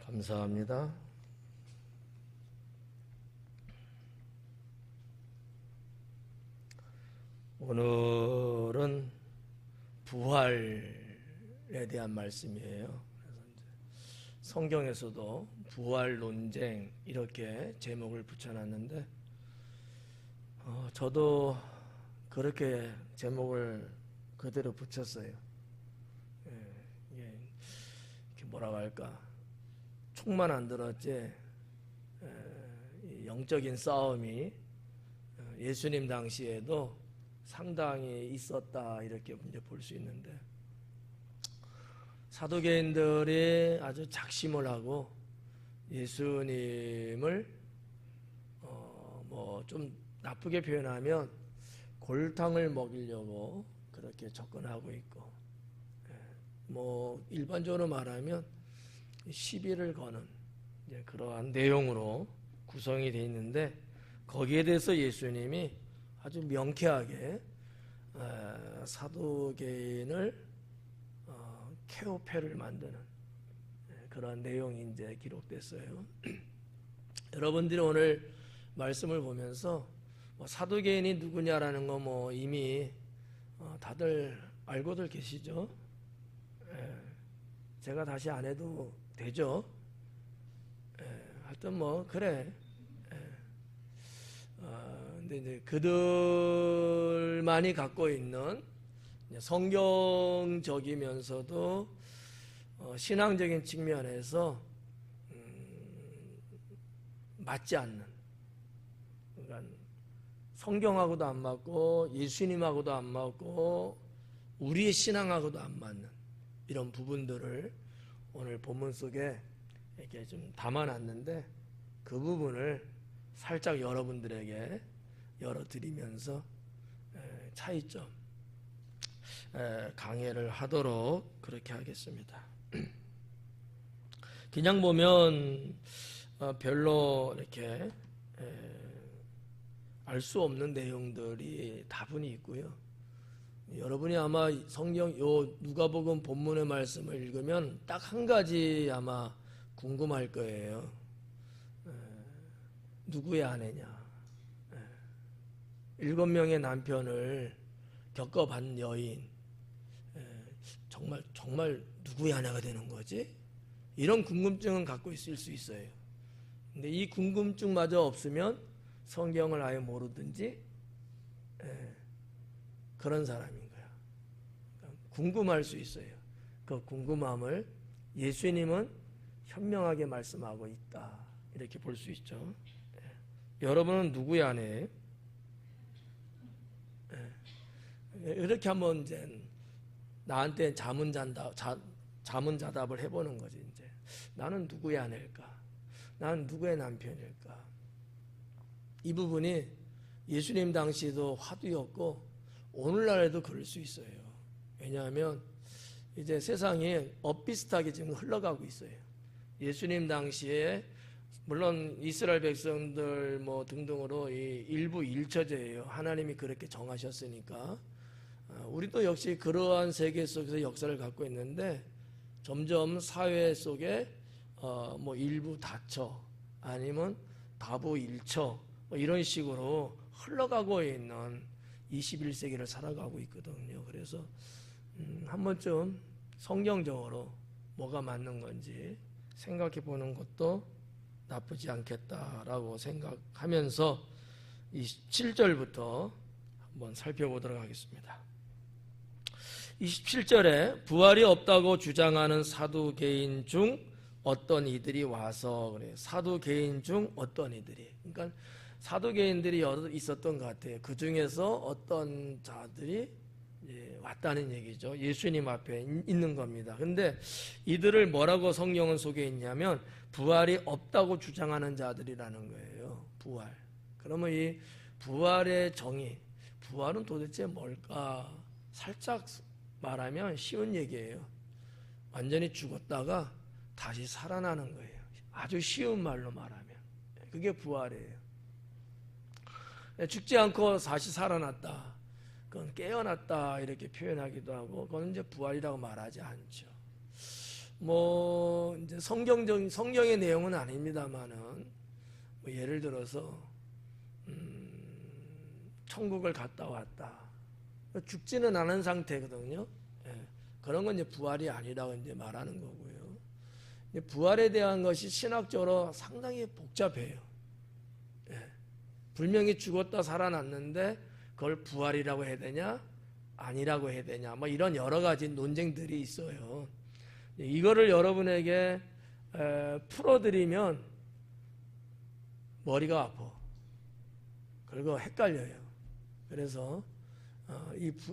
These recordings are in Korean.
감사합니다. 오늘은 부활에 대한 말씀이에요. 그래서 이제 성경에서도 부활 논쟁 이렇게 제목을 붙여놨는데 저도 그렇게 제목을 그대로 붙였어요. 이렇게 뭐라고 할까? 총만 안 들었지 영적인 싸움이 예수님 당시에도 상당히 있었다 이렇게 이제 볼 수 있는데, 사두개인들이 아주 작심을 하고 예수님을 뭐 좀 나쁘게 표현하면 골탕을 먹이려고 그렇게 접근하고 있고, 뭐 일반적으로 말하면 시비를 거는 그러한 내용으로 구성이 되어 있는데, 거기에 대해서 예수님이 아주 명쾌하게 사두개인을 케오패를 만드는 그런 내용이 이제 기록됐어요. 여러분들이 오늘 말씀을 보면서 사두개인이 누구냐라는 거 뭐 이미 다들 알고들 계시죠? 제가 다시 안 해도 되죠? 하여튼 뭐 그래. 근데 이제 그들만이 갖고 있는 성경적이면서도 신앙적인 측면에서 맞지 않는, 그러니까 성경하고도 안 맞고 예수님하고도 안 맞고 우리의 신앙하고도 안 맞는 이런 부분들을 오늘 본문 속에 이렇게 좀 담아놨는데, 그 부분을 살짝 여러분들에게 열어드리면서 차이점 강해를 하도록 그렇게 하겠습니다. 그냥 보면 별로 이렇게 알 수 없는 내용들이 다분히 있고요. 여러분이 아마 성경 요 누가복음 본문의 말씀을 읽으면 딱 한 가지 아마 궁금할 거예요. 누구의 아내냐? 7명의 남편을 겪어본 여인, 정말 누구의 아내가 되는 거지? 이런 궁금증은 갖고 있을 수 있어요. 근데 이 궁금증마저 없으면 성경을 아예 모르든지 그런 사람인 거야. 궁금할 수 있어요. 그 궁금함을 예수님은 현명하게 말씀하고 있다 이렇게 볼 수 있죠. 여러분은 누구의 아내예요? 이렇게 한번 이제 나한테 자문자답을 해보는 거지. 이제 나는 누구의 아내일까? 나는 누구의 남편일까? 이 부분이 예수님 당시에도 화두였고 오늘날에도 그럴 수 있어요. 왜냐하면 이제 세상이 엇비슷하게 지금 흘러가고 있어요. 예수님 당시에 물론 이스라엘 백성들 뭐 등등으로 이 일부 일처제예요. 하나님이 그렇게 정하셨으니까 우리도 역시 그러한 세계 속에서 역사를 갖고 있는데, 점점 사회 속에 뭐 일부 다처 아니면 다부 일처 뭐 이런 식으로 흘러가고 있는 21세기를 살아가고 있거든요. 그래서 한 번쯤 성경적으로 뭐가 맞는 건지 생각해 보는 것도 나쁘지 않겠다라고 생각하면서 27절부터 한번 살펴보도록 하겠습니다. 27절에 부활이 없다고 주장하는 사두개인 중 어떤 이들이 와서, 그래, 사두개인 중 어떤 이들이, 그러니까 사두개인들이 여러 있었던 것 같아요. 그 중에서 어떤 자들이 왔다는 얘기죠. 예수님 앞에 있는 겁니다. 근데 이들을 뭐라고 성경은 소개했냐면 부활이 없다고 주장하는 자들이라는 거예요. 부활. 그러면 이 부활의 정의, 부활은 도대체 뭘까? 살짝 말하면 쉬운 얘기예요. 완전히 죽었다가 다시 살아나는 거예요. 아주 쉬운 말로 말하면 그게 부활이에요. 죽지 않고 다시 살아났다, 그건 깨어났다 이렇게 표현하기도 하고, 그건 이제 부활이라고 말하지 않죠. 뭐 이제 이제 성경의 내용은 아닙니다만은 뭐 예를 들어서 천국을 갔다 왔다. 죽지는 않은 상태거든요. 예, 그런 건 이제 부활이 아니라고 이제 말하는 거고요. 부활에 대한 것이 신학적으로 상당히 복잡해요. 예, 분명히 죽었다 살아났는데 그걸 부활이라고 해야 되냐, 아니라고 해야 되냐, 뭐 이런 여러 가지 논쟁들이 있어요. 이거를 여러분에게 풀어드리면 머리가 아파. 그리고 헷갈려요. 그래서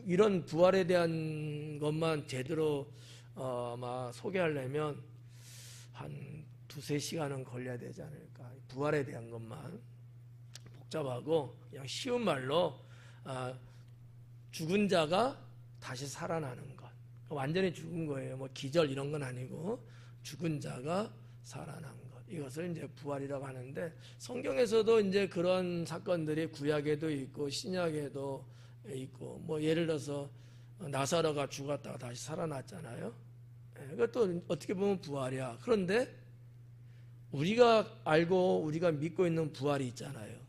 이런 부활에 대한 것만 제대로 소개하려면 한 2-3시간은 걸려야 되지 않을까. 부활에 대한 것만 복잡하고 그냥 쉬운 말로 죽은 자가 다시 살아나는 것. 완전히 죽은 거예요. 뭐 기절 이런 건 아니고 죽은 자가 살아난 것. 이것을 이제 부활이라고 하는데, 성경에서도 이제 그런 사건들이 구약에도 있고 신약에도 있고, 뭐 예를 들어서 나사로가 죽었다가 다시 살아났잖아요. 그것도 어떻게 보면 부활이야. 그런데 우리가 알고 우리가 믿고 있는 부활이 있잖아요.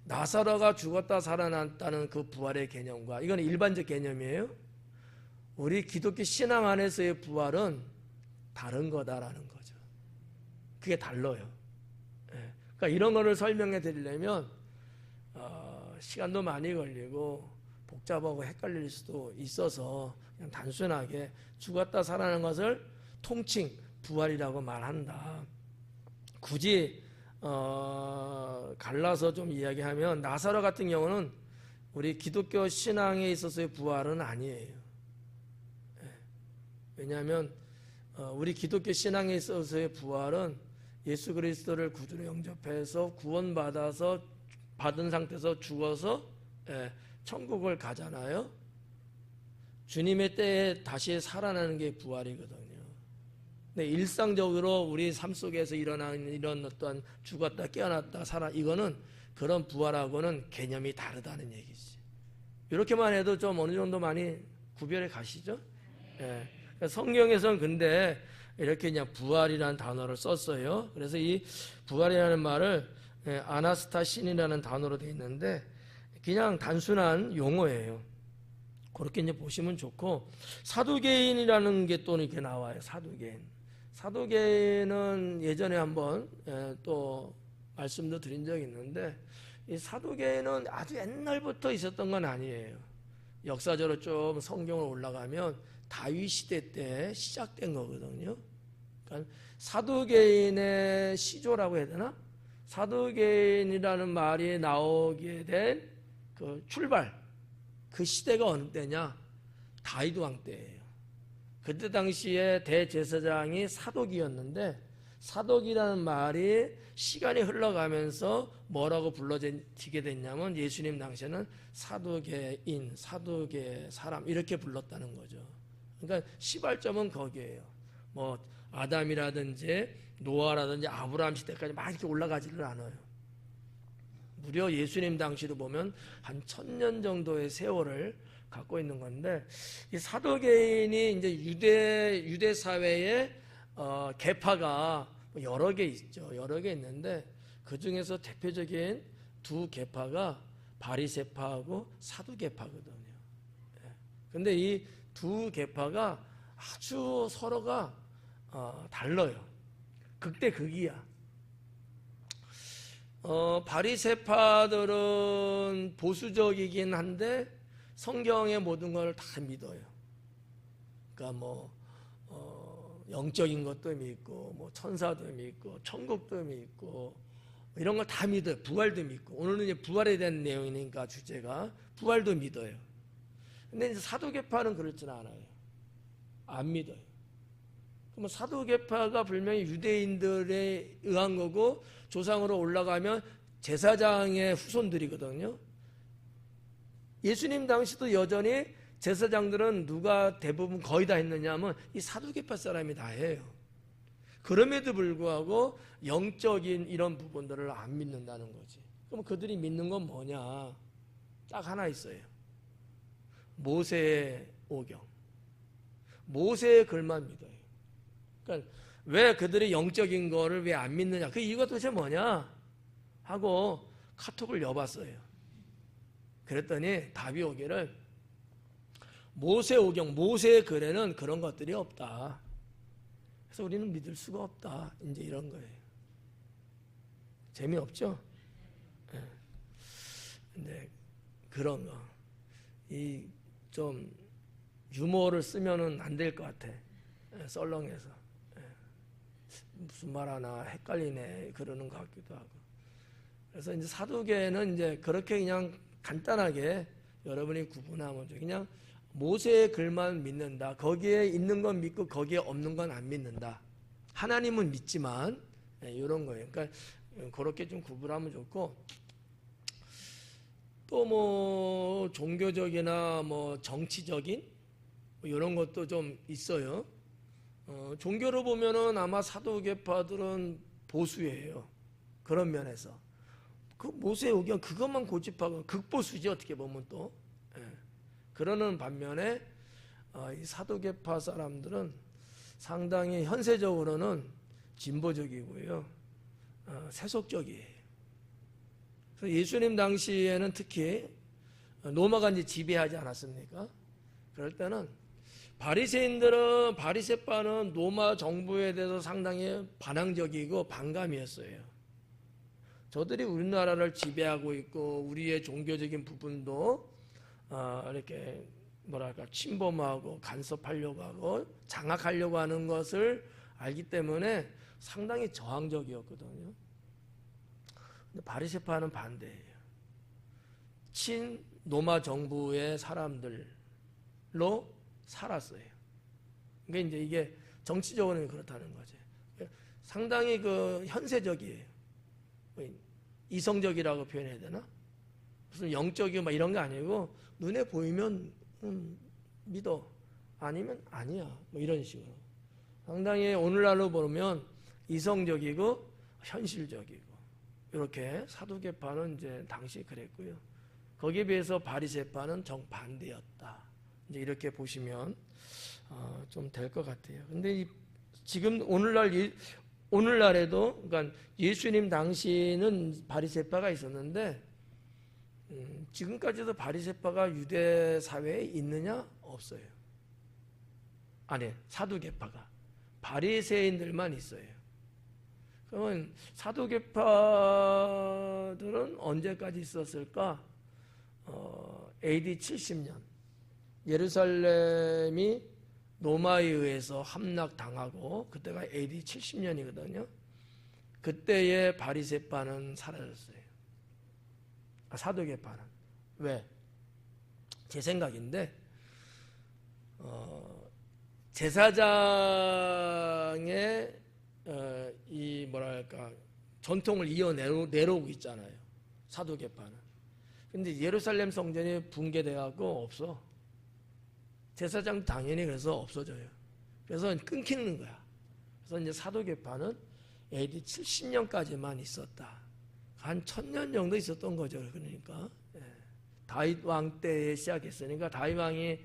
나사로가 죽었다 살아났다는 그 부활의 개념과, 이건 일반적 개념이에요. 우리 기독교 신앙 안에서의 부활은 다른 거다라는 거죠. 그게 달라요. 그러니까 이런 거를 설명해 드리려면 시간도 많이 걸리고 복잡하고 헷갈릴 수도 있어서 그냥 단순하게 죽었다 살아난 것을 통칭 부활이라고 말한다. 굳이 갈라서 좀 이야기하면, 나사로 같은 경우는 우리 기독교 신앙에 있어서의 부활은 아니에요. 왜냐하면 우리 기독교 신앙에 있어서의 부활은 예수 그리스도를 구주로 영접해서 구원받아서 받은 상태에서 죽어서 천국을 가잖아요. 주님의 때에 다시 살아나는 게 부활이거든요. 근데 일상적으로 우리 삶 속에서 일어나는 이런 어떤 죽었다 깨어났다 이거는 그런 부활하고는 개념이 다르다는 얘기지. 이렇게만 해도 좀 어느 정도 많이 구별해 가시죠? 성경에서는 근데 이렇게 그냥 부활이라는 단어를 썼어요. 그래서 이 부활이라는 말을 아나스타신이라는 단어로 되어 있는데 그냥 단순한 용어예요. 그렇게 이제 보시면 좋고, 사두개인이라는 게 또 이렇게 나와요. 사두개인은 예전에 한번 또 말씀도 드린 적이 있는데, 이 사두개인은 아주 옛날부터 있었던 건 아니에요. 역사적으로 좀 성경을 올라가면 다윗 시대 때 시작된 거거든요. 그러니까 사두개인의 시조라고 해야 되나? 사두개인이라는 말이 나오게 된 그 출발, 그 시대가 어느 때냐? 다윗 왕 때예요. 그때 당시에 대제사장이 사독이었는데, 사독이라는 말이 시간이 흘러가면서 뭐라고 불러지게 됐냐면, 예수님 당시에는 사두개인, 사두개 사람 이렇게 불렀다는 거죠. 그러니까 시발점은 거기에요. 뭐 아담이라든지 노아라든지 아브라함 시대까지 막 이렇게 올라가지를 않아요. 무려 예수님 당시로 보면 한 1000년 정도의 세월을 갖고 있는 건데, 이 사도계인이 이제 유대 사회에 계파가 여러 개 있죠. 여러 개 있는데 그 중에서 대표적인 두 계파가 바리새파하고 사두계파거든요. 근데 이 두 계파가 아주 서로가 달라요. 극대극이야. 바리새파들은 보수적이긴 한데 성경의 모든 걸 다 믿어요. 그러니까 뭐 영적인 것도 믿고, 뭐 천사도 믿고, 천국도 믿고, 이런 걸 다 믿어요. 부활도 믿고. 오늘은 이제 부활에 대한 내용이니까 주제가 부활도 믿어요. 근데 이제 사두개파는 그렇지는 않아요. 안 믿어요. 그럼 사두개파가 분명히 유대인들에 의한 거고, 조상으로 올라가면 제사장의 후손들이거든요. 예수님 당시도 여전히 제사장들은 누가 대부분 거의 다 했느냐면 이 사두개파 사람이 다 해요. 그럼에도 불구하고 영적인 이런 부분들을 안 믿는다는 거지. 그럼 그들이 믿는 건 뭐냐? 딱 하나 있어요. 모세의 오경. 모세의 글만 믿어요. 그러니까 왜 그들이 영적인 거를 왜 안 믿느냐? 그 이유가 도대체 뭐냐? 하고 카톡을 여봤어요. 그랬더니 답이 오기를 모세오경, 모세의 글에는 그런 것들이 없다. 그래서 우리는 믿을 수가 없다. 이제 이런 거예요. 재미없죠? 네. 근데 그런 거, 이 좀 유머를 쓰면은 안 될 것 같아. 썰렁해서. 무슨 말 하나 헷갈리네 그러는 것 같기도 하고. 그래서 이제 사두개는 이제 그렇게 그냥 간단하게 여러분이 구분하면 그냥 모세의 글만 믿는다. 거기에 있는 건 믿고 거기에 없는 건 안 믿는다. 하나님은 믿지만 이런 거예요. 그러니까 그렇게 좀 구분하면 좋고, 또 뭐 종교적이나 뭐 정치적인 뭐 이런 것도 좀 있어요. 종교로 보면은 아마 사두개파들은 보수예요. 그런 면에서 그 모세오경 그것만 고집하고 극보수지 어떻게 보면 또. 그러는 반면에 이 사두개파 사람들은 상당히 현세적으로는 진보적이고요, 세속적이에요. 그래서 예수님 당시에는 특히 로마가 이제 지배하지 않았습니까? 그럴 때는 바리새파는 로마 정부에 대해서 상당히 반항적이고 반감이었어요. 저들이 우리나라를 지배하고 있고 우리의 종교적인 부분도 이렇게 뭐랄까 침범하고 간섭하려고 하고 장악하려고 하는 것을 알기 때문에 상당히 저항적이었거든요. 근데 바리새파는 반대예요. 친 로마 정부의 사람들로 살았어요. 그러니까 이제 이게 정치적으로는 그렇다는 거죠. 상당히 그 현세적이에요. 이성적이라고 표현해야 되나? 무슨 영적이고 막 이런 게 아니고 눈에 보이면 믿어, 아니면 아니야, 뭐 이런 식으로 상당히 오늘날로 보면 이성적이고 현실적이고 이렇게 사두개파는 이제 당시 그랬고요. 거기에 비해서 바리새파는 정반대였다. 이제 이렇게 보시면 좀 될 것 같아요. 근데 지금 오늘날에도 그러니까 예수님 당시는 바리새파가 있었는데 지금까지도 바리새파가 유대 사회에 있느냐? 없어요. 아니, 사두개파가 바리새인들만 있어요. 그러면 사두개파들은 언제까지 있었을까? AD 70년 예루살렘이 로마에 의해서 함락당하고 그때가 AD 70년이거든요. 그때의 바리새파는 사라졌어요. 사두개파는. 왜? 제 생각인데 제사장의 이 뭐랄까 전통을 이어내려오고 있잖아요. 사두개파는. 근데 예루살렘 성전이 붕괴돼갖고 없어. 제사장 당연히 그래서 없어져요. 그래서 끊기는 거야. 그래서 이제 사두개파는 AD 70년까지만 있었다. 한 1000년 정도 있었던 거죠. 그러니까 다윗 왕 때에 시작했으니까 다윗 왕이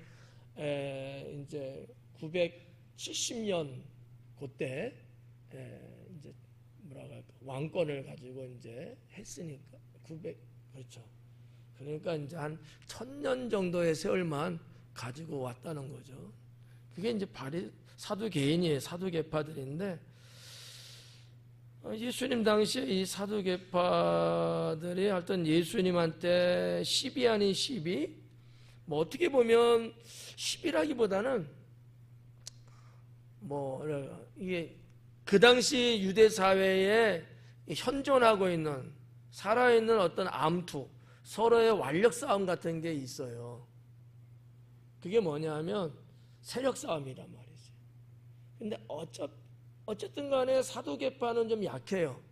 이제 970년 그때 이제 뭐라고 할까 왕권을 가지고 이제 했으니까 900 그렇죠. 그러니까 이제 한 1000년 정도의 세월만 가지고 왔다는 거죠. 그게 이제 사두개인이에요. 사두개파들인데 예수님 당시에 이 사두개파들이 하여튼 예수님한테 시비 아닌 시비, 뭐 어떻게 보면 시비라기보다는 뭐 이게 그 당시 유대 사회에 현존하고 있는 살아있는 어떤 암투, 서로의 완력 싸움 같은 게 있어요. 그게 뭐냐면 세력 싸움이란 말이지. 근데 어쨌든 간에 사두개파는 좀 약해요.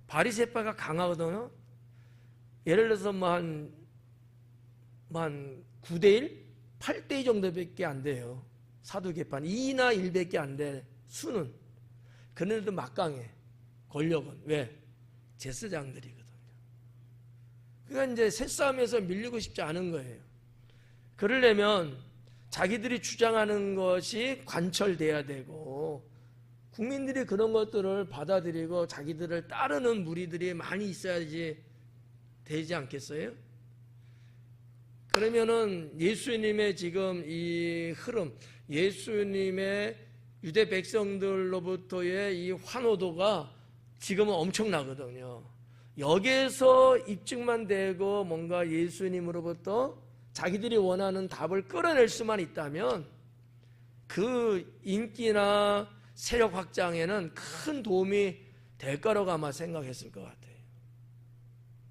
바리새파가 강하거든요. 예를 들어서 한 9대1, 8대2 정도밖에 안 돼요. 사두개파는 2나 1밖에 안 돼. 수는. 그네들도 막강해. 권력은. 왜? 제사장들이거든요. 그러니까 이제 새싸움에서 밀리고 싶지 않은 거예요. 그러려면 자기들이 주장하는 것이 관철돼야 되고 국민들이 그런 것들을 받아들이고 자기들을 따르는 무리들이 많이 있어야지 되지 않겠어요? 그러면은 예수님의 지금 이 흐름, 예수님의 유대 백성들로부터의 이 환호도가 지금은 엄청나거든요. 여기에서 입증만 되고 뭔가 예수님으로부터 자기들이 원하는 답을 끌어낼 수만 있다면 그 인기나 세력 확장에는 큰 도움이 될 거라고 아마 생각했을 것 같아요.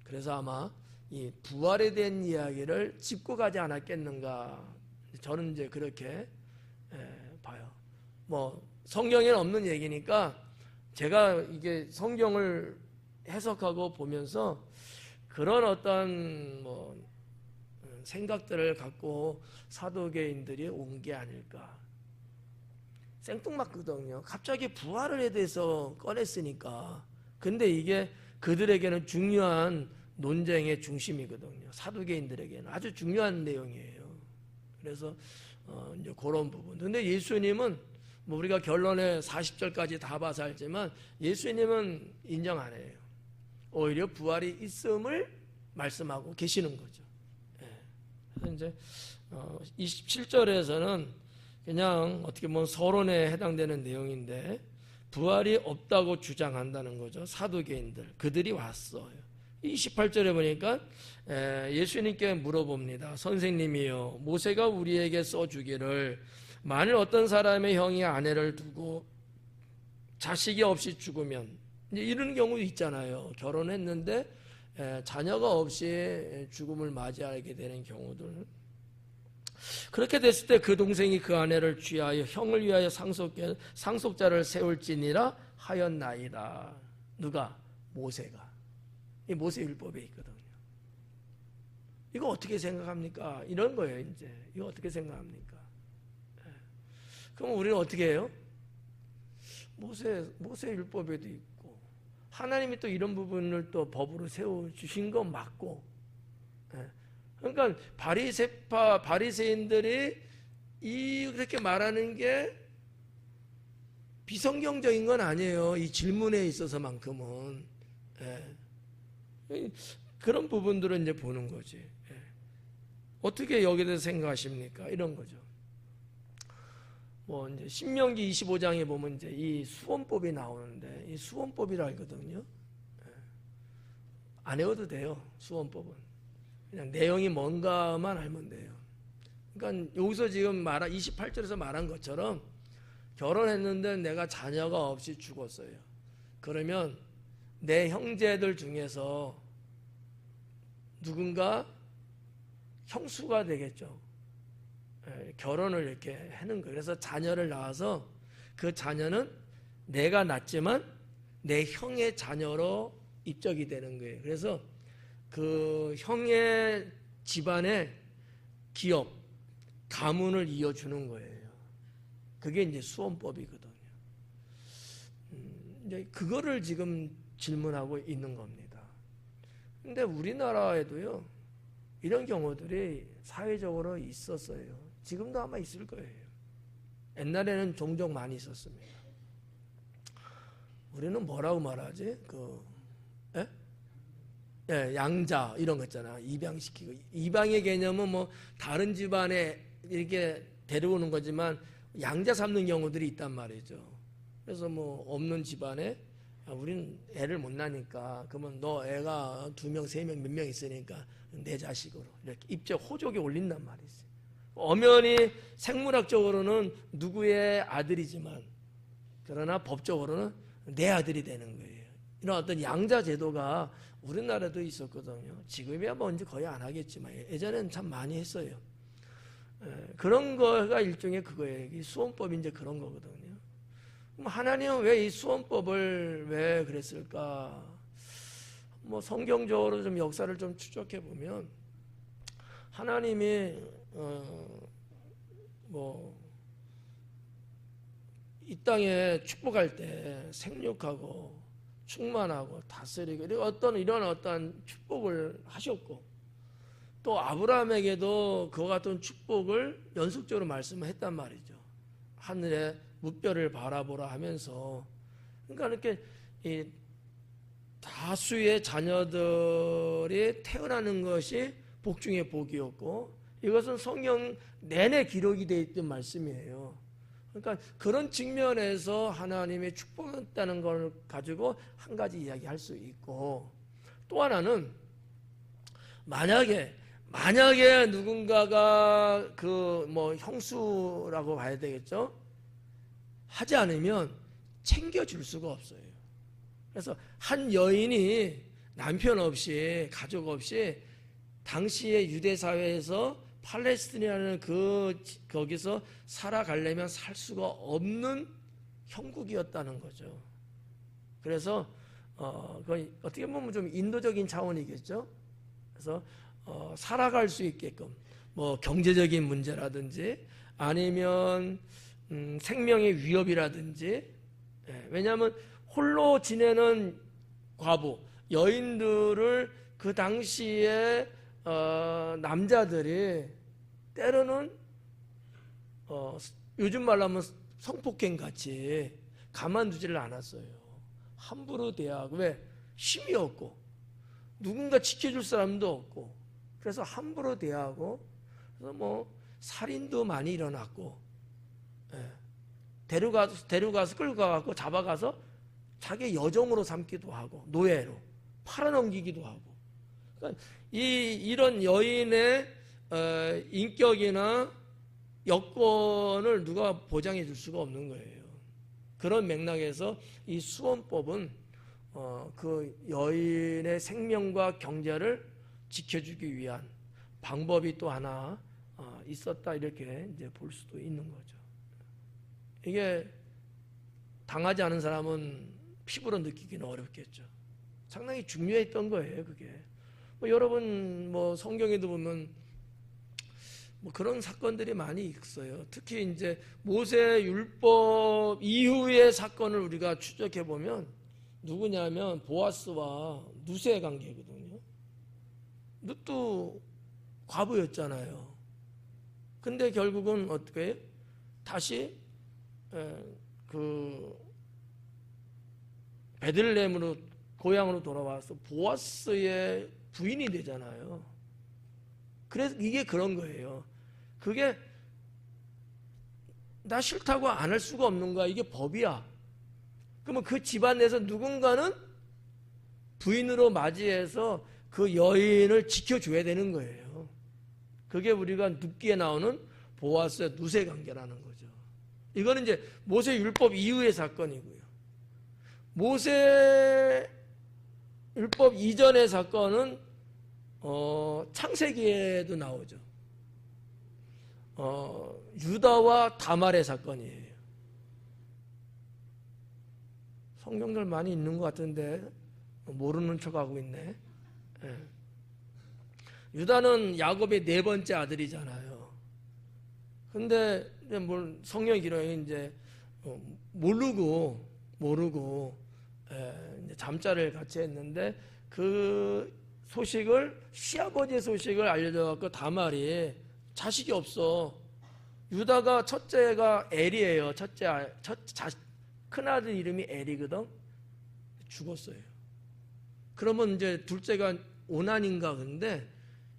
그래서 아마 이 부활에 대한 이야기를 짚고 가지 않았겠는가, 저는 이제 그렇게 봐요. 뭐 성경에는 없는 얘기니까 제가 이게 성경을 해석하고 보면서 그런 어떤 뭐 생각들을 갖고 사도계인들이 온 게 아닐까. 생뚱맞거든요. 갑자기 부활에 대해서 꺼냈으니까. 근데 이게 그들에게는 중요한 논쟁의 중심이거든요. 사두개인들에게는 아주 중요한 내용이에요. 그래서 이제 그런 부분. 근데 예수님은 뭐 우리가 결론에 40절까지 다 봐서 알지만 예수님은 인정 안 해요. 오히려 부활이 있음을 말씀하고 계시는 거죠. 그래서 이제 27절에서는 그냥 어떻게 보면 서론에 해당되는 내용인데 부활이 없다고 주장한다는 거죠. 사두개인들. 그들이 왔어요. 28절에 보니까 예수님께 물어봅니다. 선생님이요, 모세가 우리에게 써주기를 만일 어떤 사람의 형이 아내를 두고 자식이 없이 죽으면, 이제 이런 경우도 있잖아요. 결혼했는데 자녀가 없이 죽음을 맞이하게 되는 경우들. 그렇게 됐을 때 그 동생이 그 아내를 취하여 형을 위하여 상속자를 세울지니라 하였나이다. 누가? 모세가. 이 모세율법에 있거든요. 이거 어떻게 생각합니까? 이런 거예요. 이제 이거 어떻게 생각합니까? 그럼 우리는 어떻게 해요? 모세율법에도 있고 하나님이 또 이런 부분을 또 법으로 세워 주신 건 맞고. 그러니까 바리새인들이 이렇게 말하는 게 비성경적인 건 아니에요. 이 질문에 있어서만큼은. 그런 부분들은 이제 보는 거지. 어떻게 여기에 대해서 생각하십니까? 이런 거죠. 뭐 이제 신명기 25장에 보면 이제 이 수원법이 나오는데 이 수원법이라 하거든요. 안 외워도 돼요. 수원법은. 그냥 내용이 뭔가만 알면 돼요. 그러니까 여기서 지금 28절에서 말한 것처럼 결혼했는데 내가 자녀가 없이 죽었어요. 그러면 내 형제들 중에서 누군가 형수가 되겠죠. 결혼을 이렇게 하는 거예요. 그래서 자녀를 낳아서 그 자녀는 내가 낳지만 내 형의 자녀로 입적이 되는 거예요. 그래서 그 형의 집안의 기업, 가문을 이어주는 거예요. 그게 이제 수원법이거든요. 이제 그거를 지금 질문하고 있는 겁니다. 근데 우리나라에도요, 이런 경우들이 사회적으로 있었어요. 지금도 아마 있을 거예요. 옛날에는 종종 많이 있었습니다. 우리는 뭐라고 말하지? 양자 이런 거 있잖아. 입양시키고. 입양의 개념은 뭐 다른 집안에 이렇게 데려오는 거지만 양자 삼는 경우들이 있단 말이죠. 그래서 뭐 없는 집안에 우리는 애를 못 낳으니까 그러면 너 애가 2명, 3명, 몇 명 있으니까 내 자식으로 이렇게 입적 호족에 올린단 말이지. 엄연히 생물학적으로는 누구의 아들이지만 그러나 법적으로는 내 아들이 되는 거예요. 이런 어떤 양자 제도가 우리나라도 있었거든요. 지금이야 뭐 이제 거의 안 하겠지만 예전에는 참 많이 했어요. 그런 거가 일종의 그거예요. 이 수원법이 이제 그런 거거든요. 그럼 하나님은 왜 이 수원법을 왜 그랬을까? 뭐 성경적으로 좀 역사를 좀 추적해 보면 하나님이 이 땅에 축복할 때 생육하고 충만하고 다스리고 이런 어떤 축복을 하셨고 또 아브라함에게도 그와 같은 축복을 연속적으로 말씀을 했단 말이죠. 하늘에 무뼈를 바라보라 하면서, 그러니까 이렇게 이 다수의 자녀들이 태어나는 것이 복 중에 복이었고, 이것은 성경 내내 기록이 되어 있던 말씀이에요. 그러니까 그런 측면에서 하나님의 축복했다는 걸 가지고 한 가지 이야기할 수 있고, 또 하나는 만약에 누군가가 그 뭐 형수라고 봐야 되겠죠? 하지 않으면 챙겨줄 수가 없어요. 그래서 한 여인이 남편 없이 가족 없이 당시의 유대 사회에서 팔레스틴이라는 거기서 살아가려면 살 수가 없는 형국이었다는 거죠. 그래서 그건 어떻게 보면 좀 인도적인 차원이겠죠. 그래서 살아갈 수 있게끔 뭐 경제적인 문제라든지 아니면 생명의 위협이라든지, 왜냐하면 홀로 지내는 과부 여인들을 그 당시에 남자들이 때로는 요즘 말로 하면 성폭행 같이 가만두지를 않았어요. 함부로 대하고, 왜? 힘이 없고 누군가 지켜줄 사람도 없고, 그래서 함부로 대하고, 그래서 뭐 살인도 많이 일어났고, 데려가서 끌고 가고 잡아가서 자기 여종으로 삼기도 하고 노예로 팔아넘기기도 하고. 그러니까 이런 여인의 인격이나 여건을 누가 보장해 줄 수가 없는 거예요. 그런 맥락에서 이 수원법은 그 여인의 생명과 경제를 지켜주기 위한 방법이 또 하나 있었다, 이렇게 이제 볼 수도 있는 거죠. 이게 당하지 않은 사람은 피부로 느끼기는 어렵겠죠. 상당히 중요했던 거예요, 그게. 뭐 여러분 뭐 성경에도 보면 뭐 그런 사건들이 많이 있어요. 특히 이제 모세 율법 이후의 사건을 우리가 추적해 보면 누구냐면 보아스와 누세의 관계거든요. 룻도 과부였잖아요. 근데 결국은 어떻게 해요? 다시 그 베들레헴으로 고향으로 돌아와서 보아스의 부인이 되잖아요. 그래서 이게 그런 거예요. 그게 나 싫다고 안 할 수가 없는 거야. 이게 법이야. 그러면 그 집안 내에서 누군가는 부인으로 맞이해서 그 여인을 지켜줘야 되는 거예요. 그게 우리가 룻기에 나오는 보아스의 누세 관계라는 거죠. 이거는 이제 모세 율법 이후의 사건이고요. 모세 율법 이전의 사건은 창세기에도 나오죠. 유다와 다말의 사건이에요. 성경들 많이 있는 것 같은데 모르는 척하고 있네. 유다는 야곱의 네 번째 아들이잖아요. 근데 뭘 성경 기록에 이제 모르고 이제 잠자를 같이 했는데, 그 소식을, 시아버지의 소식을 알려줘갖고 다말이 자식이 없어. 유다가 첫째가 엘이에요. 큰아들 이름이 엘이거든. 죽었어요. 그러면 이제 둘째가 오난인가, 근데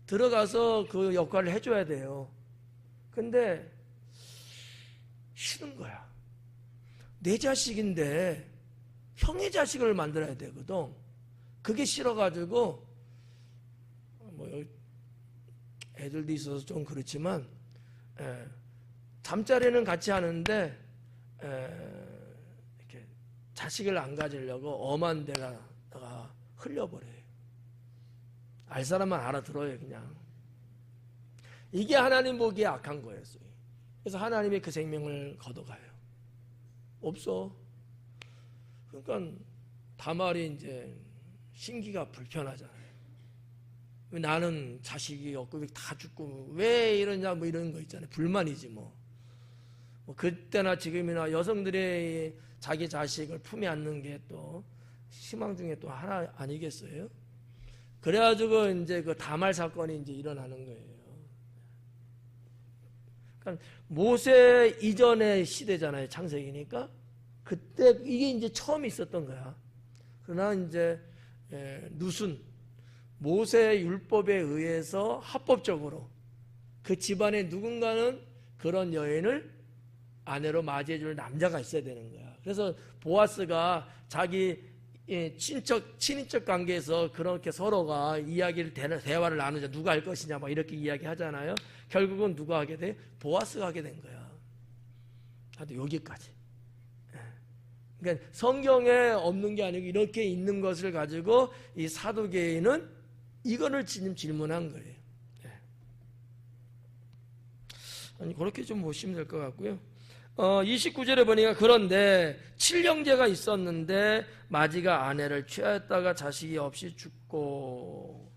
들어가서 그 역할을 해줘야 돼요. 근데 싫은 거야. 내 자식인데 형의 자식을 만들어야 되거든. 그게 싫어가지고, 뭐 애들도 있어서 좀 그렇지만, 잠자리는 같이 하는데 이렇게 자식을 안 가지려고 엄한 데다가 흘려버려요. 알 사람만 알아들어요, 그냥. 이게 하나님 보기에 악한 거였어요. 그래서 하나님이 그 생명을 걷어가요. 없어. 그러니까 다말이 이제 심기가 불편하잖아요. 나는 자식이 없고 다 죽고 왜 이러냐, 뭐 이런 거 있잖아요. 불만이지 뭐. 그때나 지금이나 여성들의 자기 자식을 품에 안는 게 또 희망 중에 또 하나 아니겠어요? 그래가지고 이제 그 다말 사건이 이제 일어나는 거예요. 그러니까 모세 이전의 시대잖아요. 창세기니까. 그때 이게 이제 처음 있었던 거야. 그러나 이제 누순 모세 율법에 의해서 합법적으로 그 집안에 누군가는 그런 여인을 아내로 맞이해 줄 남자가 있어야 되는 거야. 그래서 보아스가 자기 친인척 관계에서 그렇게 서로가 이야기를 대화를 나누자. 누가 할 것이냐 막 이렇게 이야기하잖아요. 결국은 누가 하게 돼? 보아스가 하게 된 거야. 하여튼 여기까지. 그러니까 성경에 없는 게 아니고 이렇게 있는 것을 가지고 이 사두개인은 이거를 지금 질문한 거예요. 아니, 그렇게 좀 보시면 될 것 같고요. 29절에 보니까 그런데 7형제가 있었는데 마지가 아내를 취하였다가 자식이 없이 죽고,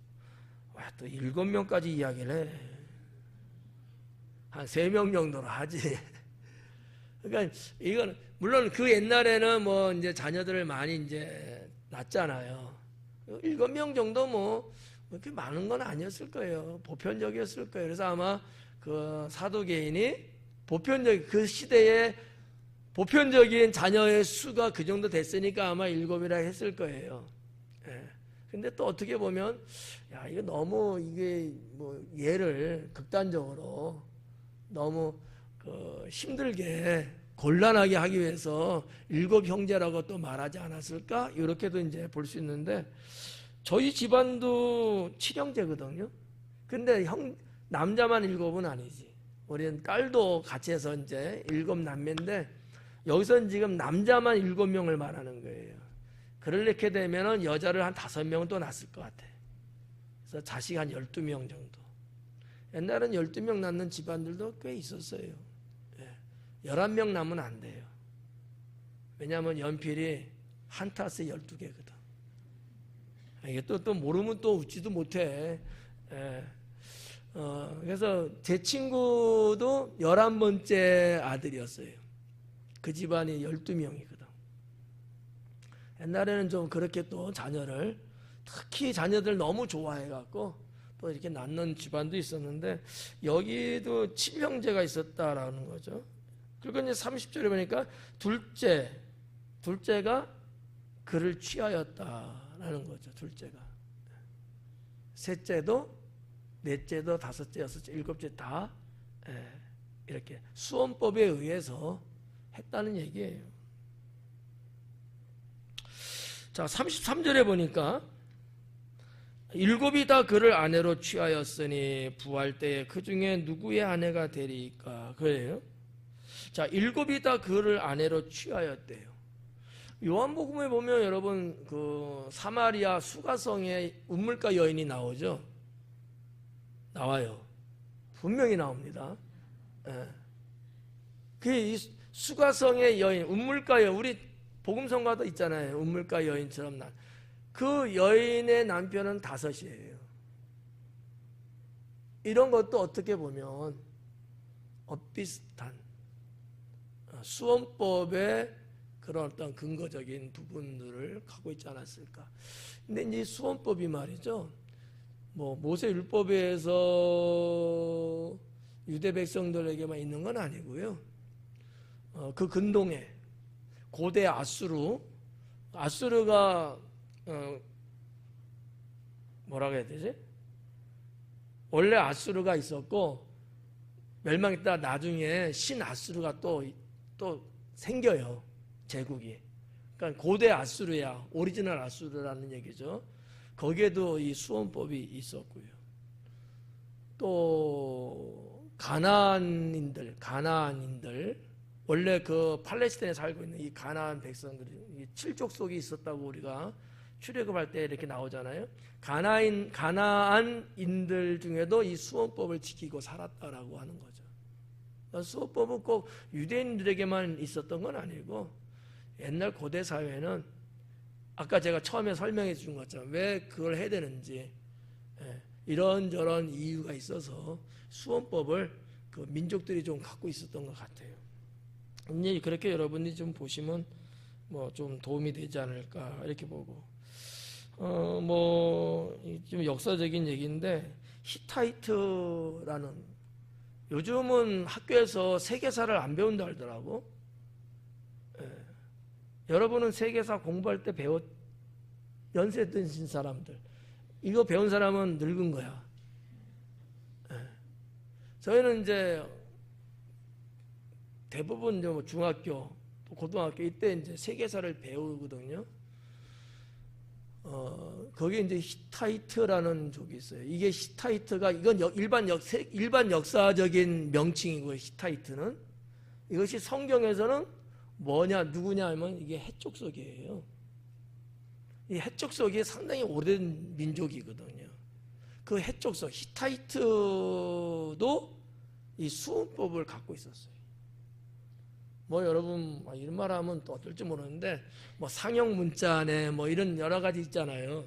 와, 또 7명까지 이야기를 해. 한 3명 정도로 하지. 그러니까 이건 물론 그 옛날에는 뭐 이제 자녀들을 많이 이제 낳잖아요. 7명 정도 뭐 그렇게 많은 건 아니었을 거예요. 보편적이었을 거예요. 그래서 아마 그 사두개인이 그 시대에 보편적인 자녀의 수가 그 정도 됐으니까 아마 7이라 했을 거예요. 근데 또 어떻게 보면, 야, 이거 너무 이게 뭐 예를 극단적으로 너무 힘들게 곤란하게 하기 위해서 7형제라고 또 말하지 않았을까? 이렇게도 이제 볼 수 있는데, 저희 집안도 7형제거든요. 근데 남자만 7은 아니지. 우리는 딸도 같이 해서 이제 7남매인데, 여기서는 지금 남자만 7명을 말하는 거예요. 그렇게 되면은 여자를 한 5명은 또 낳았을 것 같아. 그래서 자식 한 12명 정도. 옛날엔 12명 낳는 집안들도 꽤 있었어요. 11명 낳으면 안 돼요. 왜냐하면 연필이 한 탓에 12개거든. 이게 또 모르면 또 웃지도 못해. 그래서 제 친구도 11번째 아들이었어요. 그 집안이 12명이거든. 옛날에는 좀 그렇게 또 자녀를, 특히 자녀들 너무 좋아해갖고 또 이렇게 낳는 집안도 있었는데, 여기도 7형제가 있었다라는 거죠. 그리고 이제 30절에 보니까 둘째가 그를 취하였다라는 거죠. 둘째가. 셋째도, 넷째도, 다섯째, 여섯째, 일곱째 다 이렇게 수원법에 의해서 했다는 얘기예요. 자, 33절에 보니까 7이 다 그를 아내로 취하였으니 부활 때에 그 중에 누구의 아내가 되리까? 그래요. 자, 7이 다 그를 아내로 취하였대요. 요한복음에 보면 여러분 그 사마리아 수가성에 우물가 여인이 나오죠. 나와요. 분명히 나옵니다. 그 수가성의 여인, 우물가 여인, 우리 복음성가도 있잖아요. 우물가 여인처럼 난. 그 여인의 남편은 5이에요. 이런 것도 어떻게 보면 엇비슷한 수원법의 그런 어떤 근거적인 부분들을 갖고 있지 않았을까. 근데 이제 수원법이 말이죠. 뭐 모세 율법에서 유대 백성들에게만 있는 건 아니고요. 그 근동에 고대 아수르가 뭐라고 해야 되지? 원래 아수르가 있었고 멸망했다 나중에 신아수르가 또 생겨요. 제국이. 그러니까 고대 아수르야, 오리지널 아수르라는 얘기죠. 거기에도 이 수원법이 있었고요. 또 가나안인들 원래 그 팔레스타인에 살고 있는 이 가나안 백성들이 칠족속이 있었다고 우리가 출애굽할 때 이렇게 나오잖아요. 가나안인들 중에도 이 수원법을 지키고 살았다라고 하는 거죠. 수원법은 꼭 유대인들에게만 있었던 건 아니고 옛날 고대 사회는 아까 제가 처음에 설명해 준 것처럼 왜 그걸 해야 되는지 이런저런 이유가 있어서 수원법을 그 민족들이 좀 갖고 있었던 것 같아요. 그렇게 여러분이 좀 보시면 뭐 좀 도움이 되지 않을까 이렇게 보고 뭐 좀 역사적인 얘기인데 히타이트라는 요즘은 학교에서 세계사를 안 배운다 하더라고. 예. 여러분은 세계사 공부할 때 연세 드신 사람들, 이거 배운 사람은 늙은 거야. 예. 저희는 이제 대부분 이제 뭐 중학교, 고등학교 이때 이제 세계사를 배우거든요. 거기에 이제 히타이트라는 족이 있어요. 이게 히타이트가 이건 일반 역사적인 명칭이고요. 히타이트는 이것이 성경에서는 누구냐 하면 이게 해족속이에요. 이 해족속이 상당히 오랜 민족이거든요. 그 해족속 히타이트도 이 수음법을 갖고 있었어요. 뭐 여러분 이런 말하면 또 어떨지 모르는데 뭐 상형 문자네 뭐 이런 여러 가지 있잖아요.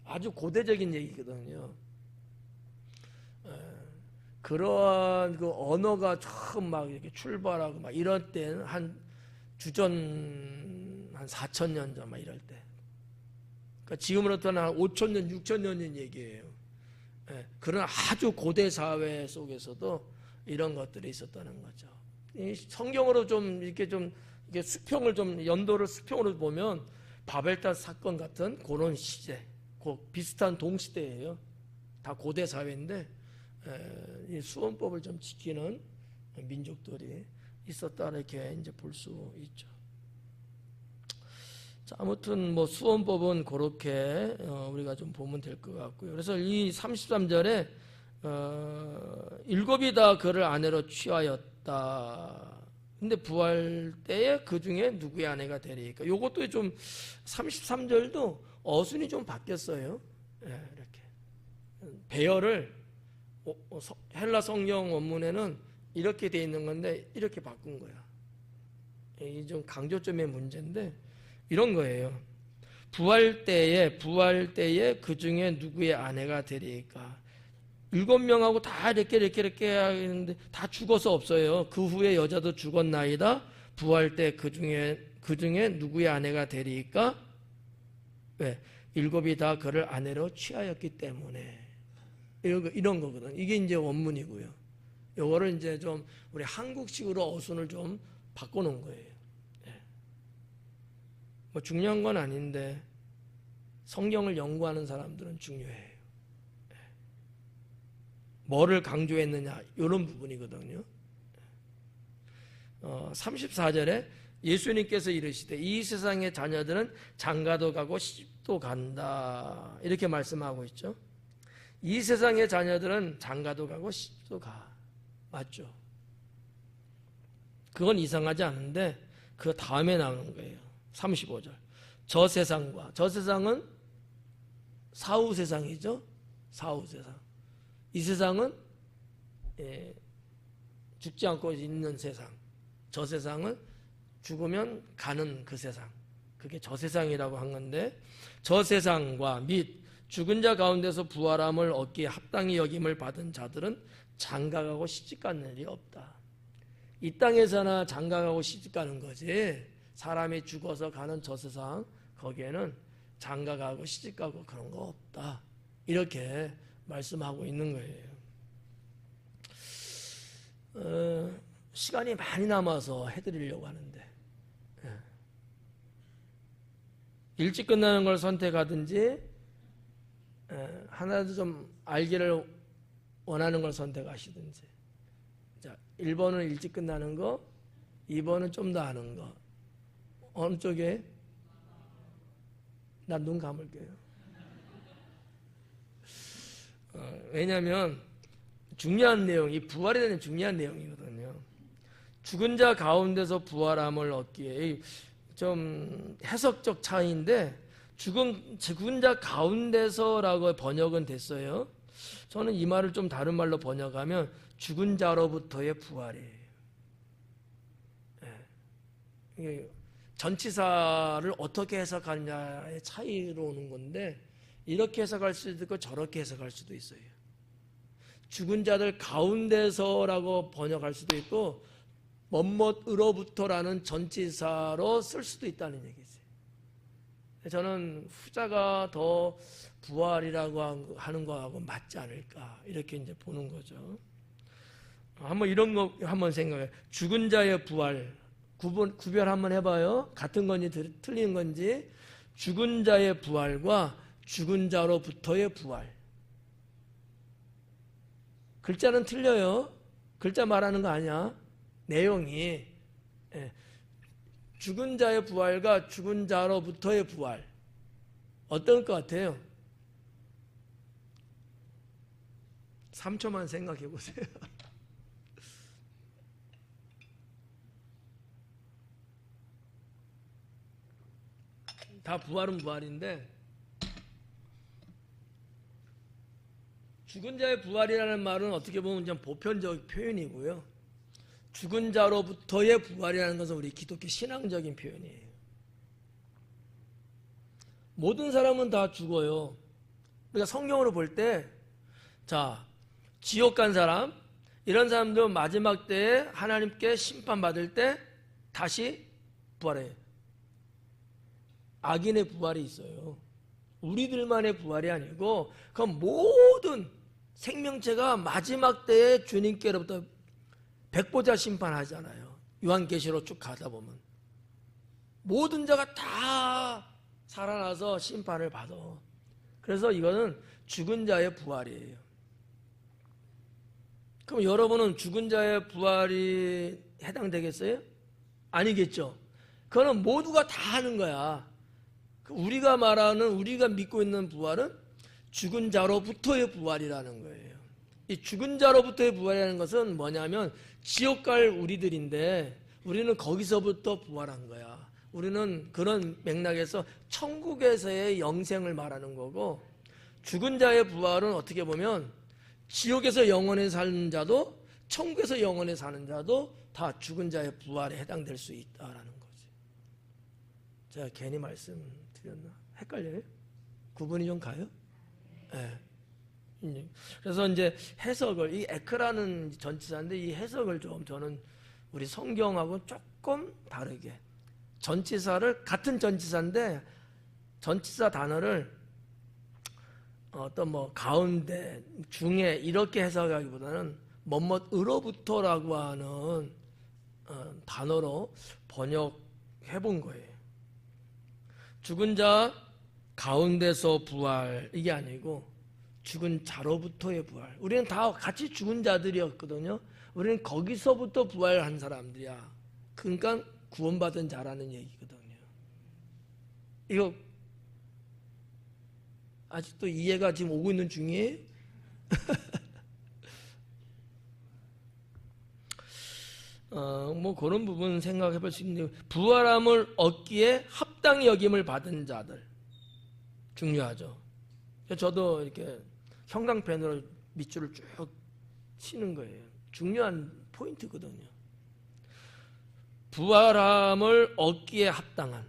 아주 고대적인 얘기거든요. 그러한 그 언어가 처음 막 이렇게 출발하고 막 이럴 때는 한 주전 한 4,000년 전 막 이럴 때. 그러니까 지금으로부터는 한 5,000년, 6,000년 전 얘기예요. 그런 아주 고대 사회 속에서도 이런 것들이 있었다는 거죠. 이 성경으로 좀 이렇게 수평을 연도를 수평으로 보면 바벨탑 사건 같은 그런 시제, 비슷한 동시대예요. 다 고대 사회인데 이 수원법을 좀 지키는 민족들이 있었다 이렇게 이제 볼 수 있죠. 자, 아무튼 뭐 수원법은 그렇게 우리가 좀 보면 될 것 같고요. 그래서 이 33절에 일곱이 다 그를 아내로 취하였다. 근데 부활 때에 그 중에 누구의 아내가 되리까? 요것도 좀 33절도 어순이 좀 바뀌었어요. 이렇게 배열을 헬라 성경 원문에는 이렇게 돼 있는 건데 이렇게 바꾼 거야. 이 좀 강조점의 문제인데 이런 거예요. 부활 때에 그 중에 누구의 아내가 되리까? 7명하고 다 이렇게 하는데 다 죽어서 없어요. 그 후에 여자도 죽었나이다. 부활 때 그 중에 누구의 아내가 되리까? 왜? 7이 다 그를 아내로 취하였기 때문에 이런 거거든. 이게 이제 원문이고요. 요거를 이제 좀 우리 한국식으로 어순을 좀 바꿔놓은 거예요. 뭐 중요한 건 아닌데 성경을 연구하는 사람들은 중요해요. 뭐를 강조했느냐 이런 부분이거든요. 34절에 예수님께서 이르시되 이 세상의 자녀들은 장가도 가고 시집도 간다 이렇게 말씀하고 있죠. 이 세상의 자녀들은 장가도 가고 시집도 가. 맞죠? 그건 이상하지 않은데 그 다음에 나오는 거예요. 35절 저 세상은 사후 세상이죠. 사후 세상. 이 세상은 죽지 않고 있는 세상. 저 세상은 죽으면 가는 그 세상. 그게 저 세상이라고 한 건데 저 세상과 및 죽은 자 가운데서 부활함을 얻기에 합당히 여김을 받은 자들은 장가가고 시집가는 일이 없다. 이 땅에서나 장가가고 시집가는 거지 사람이 죽어서 가는 저 세상 거기에는 장가가고 시집가고 그런 거 없다. 이렇게 말씀하고 있는 거예요. 시간이 많이 남아서 해드리려고 하는데 일찍 끝나는 걸 선택하든지 하나도 좀 알기를 원하는 걸 선택하시든지. 자, 1번은 일찍 끝나는 거, 2번은 좀 더 아는 거. 어느 쪽에? 난 눈 감을게요. 왜냐하면 중요한 내용이 부활에 대한 중요한 내용이거든요. 죽은 자 가운데서 부활함을 얻기에 좀 해석적 차이인데 죽은 자 가운데서라고 번역은 됐어요. 저는 이 말을 좀 다른 말로 번역하면 죽은 자로부터의 부활이에요. 이게 전치사를 어떻게 해석하느냐의 차이로 오는 건데 이렇게 해석할 수도 있고 저렇게 해석할 수도 있어요. 죽은 자들 가운데서라고 번역할 수도 있고 뭐뭐으로부터라는 전치사로 쓸 수도 있다는 얘기죠. 저는 후자가 더 부활이라고 하는 거하고 맞지 않을까 이렇게 이제 보는 거죠. 한번 이런 거 한번 생각해. 죽은 자의 부활 구별 한번 해봐요. 같은 건지 틀린 건지. 죽은 자의 부활과 죽은 자로부터의 부활. 글자는 틀려요. 글자 말하는 거 아니야. 내용이. 죽은 자의 부활과 죽은 자로부터의 부활. 어떤 것 같아요? 3초만 생각해 보세요. 다 부활은 부활인데, 죽은 자의 부활이라는 말은 어떻게 보면 좀 보편적 표현이고요. 죽은 자로부터의 부활이라는 것은 우리 기독교 신앙적인 표현이에요. 모든 사람은 다 죽어요. 우리가 성경으로 볼 때, 자, 지옥 간 사람, 이런 사람도 마지막 때에 하나님께 심판받을 때 다시 부활해요. 악인의 부활이 있어요. 우리들만의 부활이 아니고, 그 모든 생명체가 마지막 때에 주님께로부터 백보자 심판하잖아요. 요한계시록 쭉 가다 보면 모든 자가 다 살아나서 심판을 받아. 그래서 이거는 죽은 자의 부활이에요. 그럼 여러분은 죽은 자의 부활이 해당되겠어요? 아니겠죠. 그거는 모두가 다 하는 거야. 우리가 말하는, 우리가 믿고 있는 부활은 죽은 자로부터의 부활이라는 거예요. 이 죽은 자로부터의 부활이라는 것은 뭐냐면 지옥 갈 우리들인데 우리는 거기서부터 부활한 거야. 우리는 그런 맥락에서 천국에서의 영생을 말하는 거고, 죽은 자의 부활은 어떻게 보면 지옥에서 영원히 사는 자도 천국에서 영원히 사는 자도 다 죽은 자의 부활에 해당될 수 있다라는 거지. 제가 괜히 말씀드렸나? 헷갈려요? 구분이 좀 가요? 네. 그래서 이제 해석을, 이 에크라는 전치사인데 이 해석을 좀 저는 우리 성경하고 조금 다르게, 전치사를 같은 전치사인데 전치사 단어를 어떤 뭐 가운데, 중에 이렇게 해석하기보다는 뭐뭐으로부터라고 하는 단어로 번역해 본 거예요. 죽은 자 가운데서 부활, 이게 아니고 죽은 자로부터의 부활. 우리는 다 같이 죽은 자들이었거든요. 우리는 거기서부터 부활한 사람들이야. 그러니까 구원받은 자라는 얘기거든요. 이거 아직도 이해가 지금 오고 있는 중이에요? 뭐 그런 부분 생각해 볼 수 있는데, 부활함을 얻기에 합당히 여김을 받은 자들 중요하죠. 저도 이렇게 형광펜으로 밑줄을 쭉 치는 거예요. 중요한 포인트거든요. 부활함을 얻기에 합당한,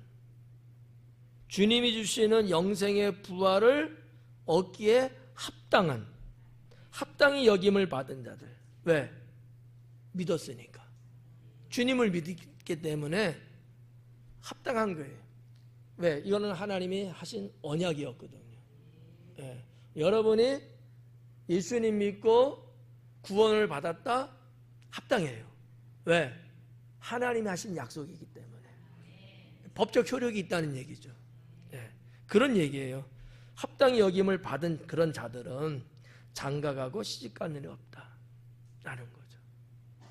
주님이 주시는 영생의 부활을 얻기에 합당한, 합당히 여김을 받은 자들. 왜? 믿었으니까. 주님을 믿기 때문에 합당한 거예요. 왜? 이거는 하나님이 하신 언약이었거든요. 예. 여러분이 예수님 믿고 구원을 받았다? 합당해요. 왜? 하나님이 하신 약속이기 때문에. 법적 효력이 있다는 얘기죠. 예. 그런 얘기예요. 합당히 여김을 받은 그런 자들은 장가가고 시집간 일이 없다 라는 거죠.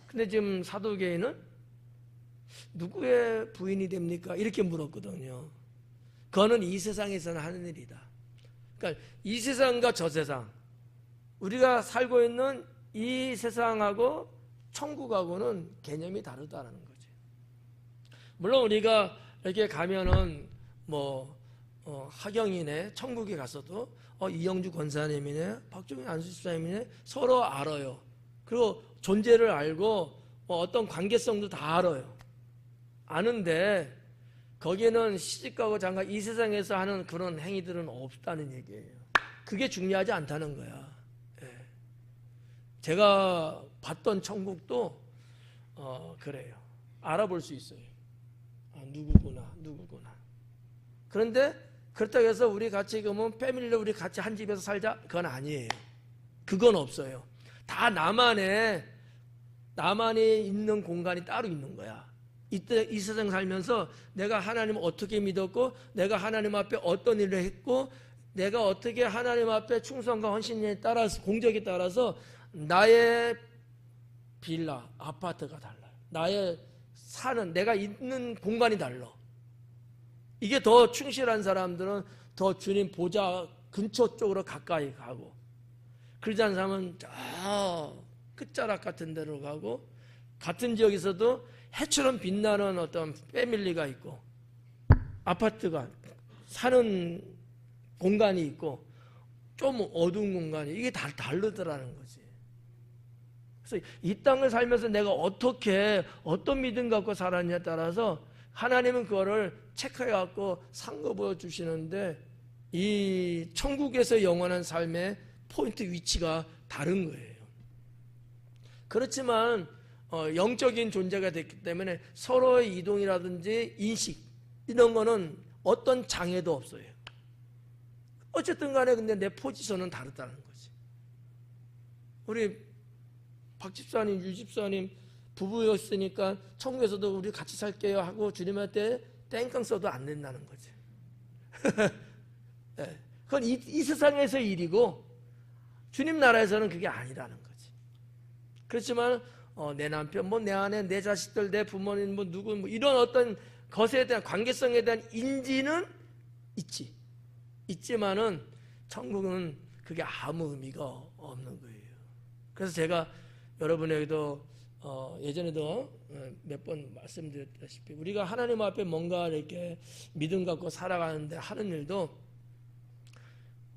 근데 지금 사도계에는 누구의 부인이 됩니까? 이렇게 물었거든요. 그거는 이 세상에서는 하는 일이다. 그러니까 이 세상과 저 세상, 우리가 살고 있는 이 세상하고 천국하고는 개념이 다르다는 거지. 물론 우리가 이렇게 가면은 뭐 하경이네, 천국에 가서도 이영주 권사님이네, 박종현 안수집사님이네, 서로 알아요. 그리고 존재를 알고 어떤 관계성도 다 알아요. 아는데 거기에는 시집가고 장가, 이 세상에서 하는 그런 행위들은 없다는 얘기예요. 그게 중요하지 않다는 거야. 예. 제가 봤던 천국도 그래요. 알아볼 수 있어요. 누구구나. 그런데 그렇다고 해서 우리 같이 그러면 패밀리로 우리 같이 한 집에서 살자, 그건 아니에요. 그건 없어요. 다 나만의 나만이 있는 공간이 따로 있는 거야. 이때 이 세상 살면서 내가 하나님을 어떻게 믿었고, 내가 하나님 앞에 어떤 일을 했고, 내가 어떻게 하나님 앞에 충성과 헌신에 따라서, 공적에 따라서 나의 빌라, 아파트가 달라요. 나의 사는, 내가 있는 공간이 달라. 이게 더 충실한 사람들은 더 주님 보좌 근처 쪽으로 가까이 가고, 그러지 않은 사람은 저 끝자락 같은 데로 가고, 같은 지역에서도 해처럼 빛나는 어떤 패밀리가 있고, 아파트가 사는 공간이 있고, 좀 어두운 공간이, 이게 다 다르더라는 거지. 그래서 이 땅을 살면서 내가 어떻게 어떤 믿음 갖고 살았냐에 따라서 하나님은 그거를 체크해 갖고 상급을 주시는데, 이 천국에서 영원한 삶의 포인트 위치가 다른 거예요. 그렇지만 영적인 존재가 됐기 때문에 서로의 이동이라든지 인식 이런 거는 어떤 장애도 없어요. 어쨌든 간에 근데 내 포지션은 다르다는 거지. 우리 박 집사님, 유 집사님 부부였으니까 천국에서도 우리 같이 살게요 하고 주님한테 땡깡 써도 안 된다는 거지. 네. 그건 이 세상에서의 일이고 주님 나라에서는 그게 아니라는 거지. 그렇지만 내 남편, 내 아내, 내 자식들, 내 부모님, 누구 이런 어떤 것에 대한 관계성에 대한 인지는 있지만은 천국은 그게 아무 의미가 없는 거예요. 그래서 제가 여러분에게도 예전에도 몇 번 말씀드렸다시피 우리가 하나님 앞에 뭔가 이렇게 믿음 갖고 살아가는데 하는 일도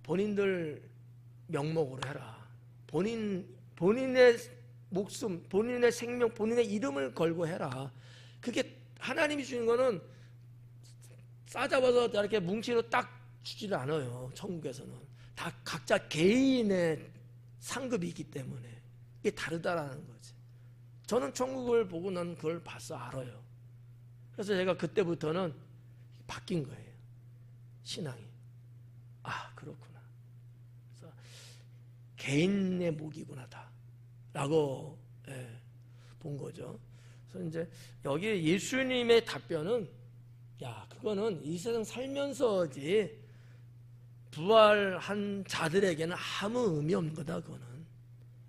본인들 명목으로 해라. 본인의 목숨, 본인의 생명, 본인의 이름을 걸고 해라. 그게 하나님이 주는 거는 싸잡아서 이렇게 뭉치로 딱 주지를 않아요. 천국에서는 다 각자 개인의 상급이 있기 때문에 이게 다르다라는 거지. 저는 천국을 보고 난 그걸 봤어, 알아요. 그래서 제가 그때부터는 바뀐 거예요. 신앙이. 아, 그렇구나. 그래서 개인의 목이구나 다 라고 본 거죠. 그래서 이제 여기 예수님의 답변은, 야, 그거는 이 세상 살면서지 부활한 자들에게는 아무 의미 없는 거다. 그거는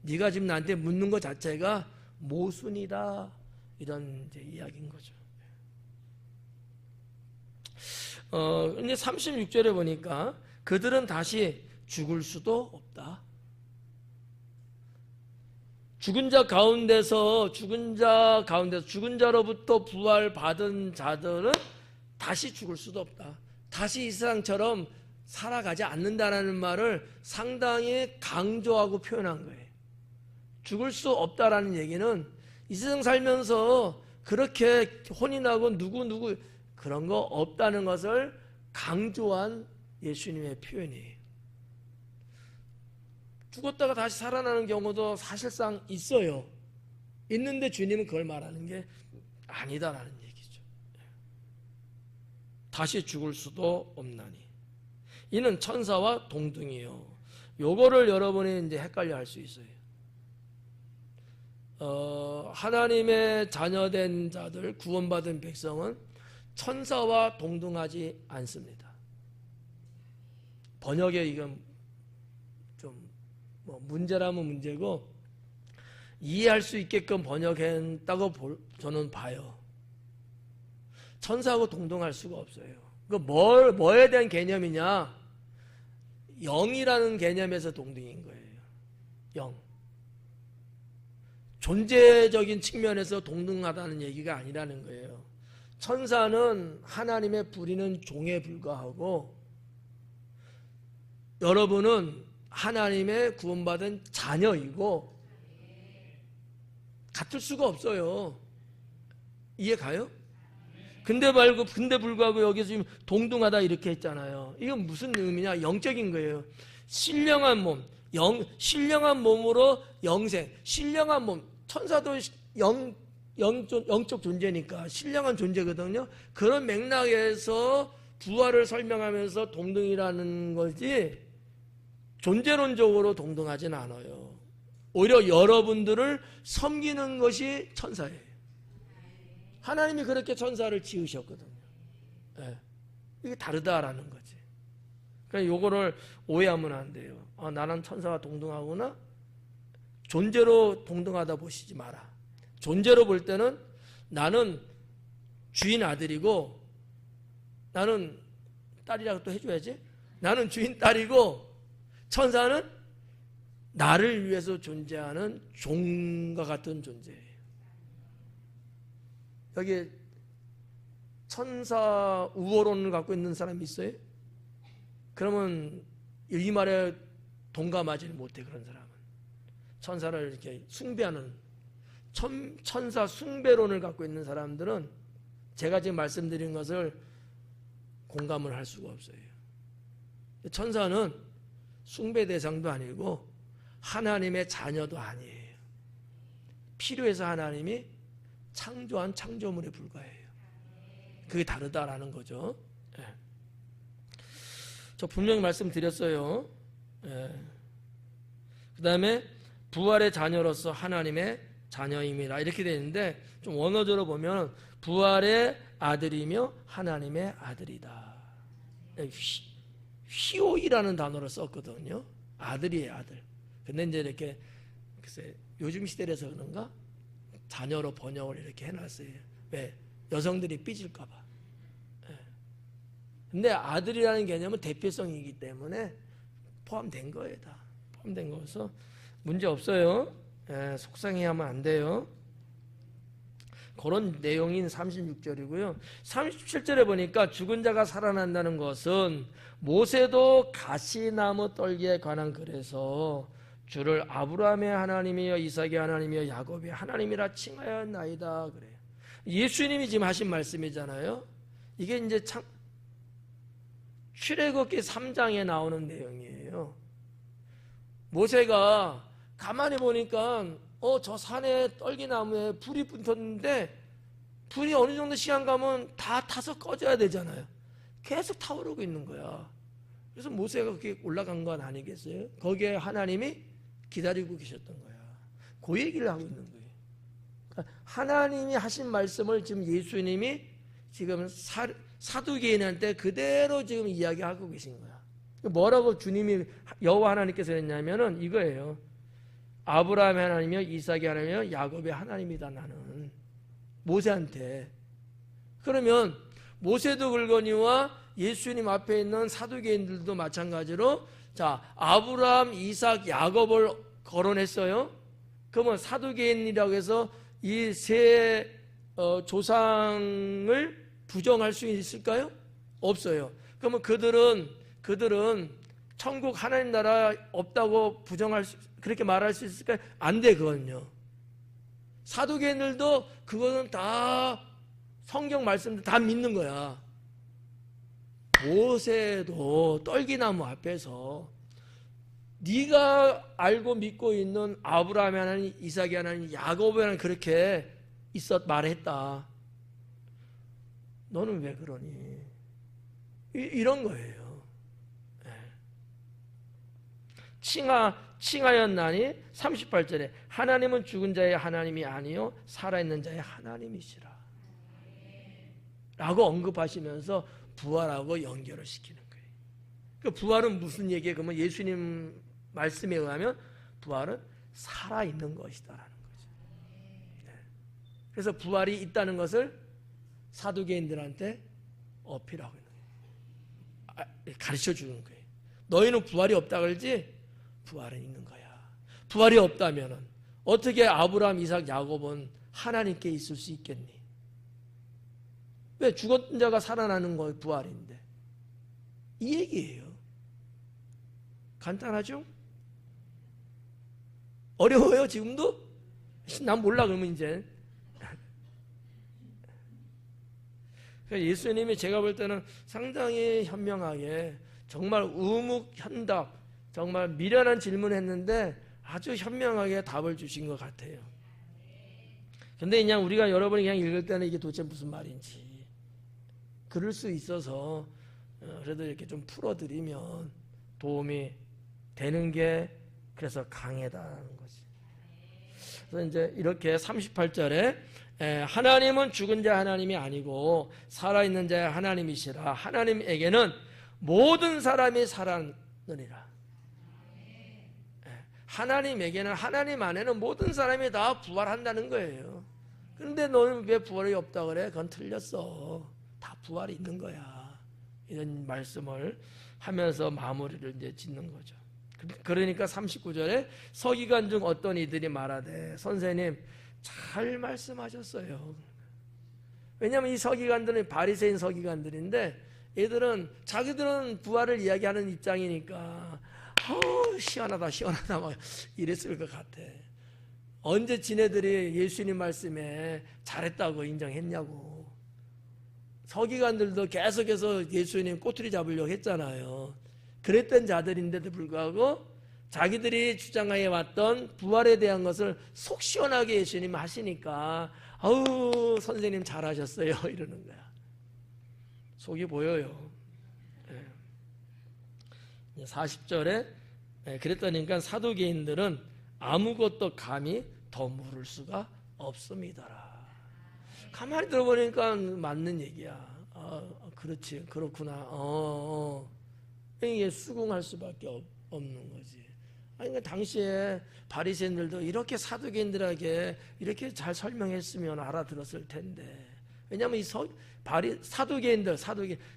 네가 지금 나한테 묻는 것 자체가 모순이다, 이런 이제 이야기인 거죠. 이제 36절에 보니까 그들은 다시 죽을 수도 없다. 죽은 자로부터 부활받은 자들은 다시 죽을 수도 없다. 다시 이 세상처럼 살아가지 않는다라는 말을 상당히 강조하고 표현한 거예요. 죽을 수 없다라는 얘기는 이 세상 살면서 그렇게 혼인하고 누구 그런 거 없다는 것을 강조한 예수님의 표현이에요. 죽었다가 다시 살아나는 경우도 사실상 있어요. 있는데 주님은 그걸 말하는 게 아니다라는 얘기죠. 다시 죽을 수도 없나니 이는 천사와 동등이요. 요거를 여러분이 이제 헷갈려 할 수 있어요. 하나님의 자녀된 자들, 구원받은 백성은 천사와 동등하지 않습니다. 번역에 이건 좀 문제라면 문제고 이해할 수 있게끔 번역했다고 저는 봐요. 천사하고 동등할 수가 없어요. 그 뭐에 대한 개념이냐? 영이라는 개념에서 동등인 거예요. 영. 존재적인 측면에서 동등하다는 얘기가 아니라는 거예요. 천사는 하나님의 부리는 종에 불과하고 여러분은 하나님의 구원받은 자녀이고 같을 수가 없어요. 이해 가요? 근데 불구하고 여기서 지금 동등하다 이렇게 했잖아요. 이건 무슨 의미냐? 영적인 거예요. 신령한 몸, 신령한 몸으로 영생, 신령한 몸. 천사도 영적 존재니까 신령한 존재거든요. 그런 맥락에서 부활을 설명하면서 동등이라는 거지 존재론적으로 동등하진 않아요. 오히려 여러분들을 섬기는 것이 천사예요. 하나님이 그렇게 천사를 지으셨거든요. 네. 이게 다르다라는 거지. 그러니까 요거를 오해하면 안 돼요. 나는 천사와 동등하구나. 존재로 동등하다 보시지 마라. 존재로 볼 때는 나는 주인 아들이고 나는 딸이라고 또 해줘야지. 나는 주인 딸이고 천사는 나를 위해서 존재하는 종과 같은 존재예요. 여기 천사 우월론을 갖고 있는 사람이 있어요? 그러면 이 말에 동감하지는 못해. 그런 사람은 천사를 이렇게 숭배하는 천사 숭배론을 갖고 있는 사람들은 제가 지금 말씀드린 것을 공감을 할 수가 없어요. 천사는 숭배 대상도 아니고 하나님의 자녀도 아니에요. 필요해서 하나님이 창조한 창조물에 불과해요. 그게 다르다라는 거죠. 예. 저 분명히 말씀드렸어요. 예. 그 다음에 부활의 자녀로서 하나님의 자녀임이라 이렇게 되어 있는데 좀 원어적으로 보면 부활의 아들이며 하나님의 아들이다. 휘오이라는 단어를 썼거든요. 아들이에요, 아들. 근데 이제 이렇게 글쎄 요즘 시대라서 그런가 자녀로 번역을 이렇게 해놨어요. 왜? 여성들이 삐질까봐. 예. 근데 아들이라는 개념은 대표성이기 때문에 포함된 거예요, 다. 포함된 거여서 문제 없어요. 예, 속상해하면 안 돼요. 그런 내용인 36절이고요. 37절에 보니까 죽은 자가 살아난다는 것은 모세도 가시나무 떨기에 관한 글에서 주를 아브라함의 하나님이여 이삭의 하나님이여 야곱의 하나님이라 칭하였나이다 그래요. 예수님이 지금 하신 말씀이잖아요. 이게 이제 출애굽기 3장에 나오는 내용이에요. 모세가 가만히 보니까 저 산에 떨기나무에 불이 붙었는데 불이 어느 정도 시간 가면 다 타서 꺼져야 되잖아요. 계속 타오르고 있는 거야. 그래서 모세가 그렇게 올라간 건 아니겠어요? 거기에 하나님이 기다리고 계셨던 거야. 그 얘기를 하고 있는 거예요. 그러니까 하나님이 하신 말씀을 지금 예수님이 지금 사두개인한테 그대로 지금 이야기하고 계신 거야. 뭐라고 주님이 여호와 하나님께서 했냐면은 이거예요. 아브라함의 하나님이요 이삭의 하나님이요 야곱의 하나님이다 나는. 모세한테. 그러면 모세도 그러거니와 예수님 앞에 있는 사두개인들도 마찬가지로 자 아브라함 이삭 야곱을 거론했어요. 그러면 사두개인이라고 해서 이 세 조상을 부정할 수 있을까요? 없어요. 그러면 그들은 천국 하나님 나라 없다고 그렇게 말할 수 있을까요? 안 돼. 그건요. 사두개인들도 그거는 다 성경 말씀들 다 믿는 거야. 모세도 떨기나무 앞에서 네가 알고 믿고 있는 아브라함의 하나님, 이삭의 하나님, 야곱의 하나님 그렇게 말했다. 너는 왜 그러니? 이런 거예요. 칭하였나니 38절에 하나님은 죽은 자의 하나님이 아니요 살아있는 자의 하나님이시라 라고 언급하시면서 부활하고 연결을 시키는 거예요. 그 부활은 무슨 얘기예요? 그러면 예수님 말씀에 의하면 부활은 살아있는 것이다라는 거죠. 그래서 부활이 있다는 것을 사두개인들한테 어필하고 있는 거예요. 가르쳐 주는 거예요. 너희는 부활이 없다 그러지? 부활은 있는 거야. 부활이 없다면 어떻게 아브라함, 이삭, 야곱은 하나님께 있을 수 있겠니? 왜? 죽었던 자가 살아나는 거 부활인데. 이 얘기예요. 간단하죠? 어려워요 지금도? 난 몰라 그러면 이제. 예수님이 제가 볼 때는 상당히 현명하게 정말 우묵현답 정말 미련한 질문을 했는데 아주 현명하게 답을 주신 것 같아요. 근데 그냥 우리가 여러분이 그냥 읽을 때는 이게 도대체 무슨 말인지 그럴 수 있어서 그래도 이렇게 좀 풀어드리면 도움이 되는 게 그래서 강해다라는 거지. 그래서 이제 이렇게 38절에 하나님은 죽은 자 하나님이 아니고 살아있는 자의 하나님이시라. 하나님에게는 모든 사람이 살았느니라. 하나님에게는, 하나님 안에는 모든 사람이 다 부활한다는 거예요. 그런데 너는 왜 부활이 없다 그래? 그건 틀렸어. 다 부활이 있는 거야. 이런 말씀을 하면서 마무리를 이제 짓는 거죠. 그러니까 39절에 서기관 중 어떤 이들이 말하되, 선생님 잘 말씀하셨어요. 왜냐하면 이 서기관들은 바리새인 서기관들인데, 얘들은 자기들은 부활을 이야기하는 입장이니까 시원하다 시원하다 막 이랬을 것 같아. 언제 지네들이 예수님 말씀에 잘했다고 인정했냐고. 서기관들도 계속해서 예수님 꼬투리 잡으려고 했잖아요. 그랬던 자들인데도 불구하고 자기들이 주장해 왔던 부활에 대한 것을 속 시원하게 예수님 하시니까 아우 선생님 잘하셨어요 이러는 거야. 속이 보여요. 40절에 그랬더니까 사두개인들은 아무것도 감히 더 물을 수가 없습니다라. 가만히 들어보니까 맞는 얘기야. 그렇지, 그렇구나. 이게 수긍할 수밖에 없는 거지. 아니, 그러니까 당시에 바리새인들도 이렇게 사두개인들에게 이렇게 잘 설명했으면 알아들었을 텐데. 왜냐하면 이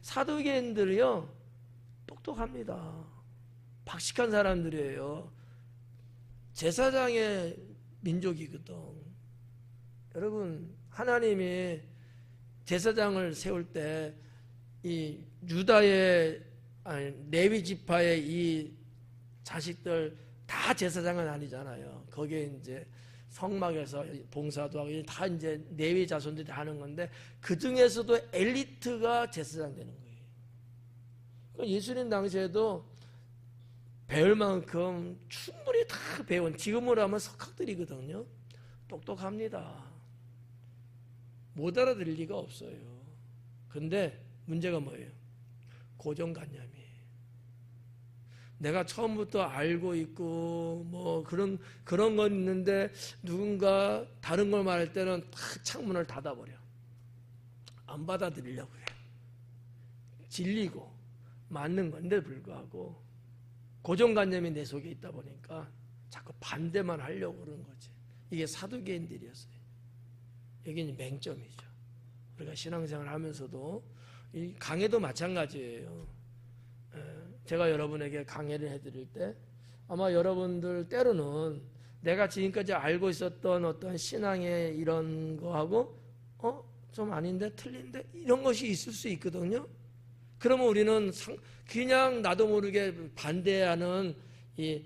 사두개인들이요 똑똑합니다. 박식한 사람들이에요. 제사장의 민족이거든. 여러분, 하나님이 제사장을 세울 때 이 유다의 레위 지파의 이 자식들 다 제사장은 아니잖아요. 거기에 이제 성막에서 봉사도 하고 다 이제 레위 자손들이 하는 건데, 그 중에서도 엘리트가 제사장 되는 거예요. 예수님 당시에도 배울 만큼 충분히 다 배운, 지금으로 하면 석학들이거든요. 똑똑합니다. 못 알아들을 리가 없어요. 근데 문제가 뭐예요? 고정관념이. 내가 처음부터 알고 있고 뭐 그런 건 있는데 누군가 다른 걸 말할 때는 탁 창문을 닫아버려. 안 받아들이려고 해. 진리고 맞는 건데 불구하고 고정관념이 내 속에 있다 보니까 자꾸 반대만 하려고 그러는 거지. 이게 사두개인들이었어요. 이게 맹점이죠. 우리가 신앙생활 하면서도 이 강해도 마찬가지예요. 제가 여러분에게 강해를 해드릴 때 아마 여러분들 때로는 내가 지금까지 알고 있었던 어떤 신앙의 이런 거하고 좀 아닌데 틀린데 이런 것이 있을 수 있거든요. 그러면 우리는 그냥 나도 모르게 반대하는 이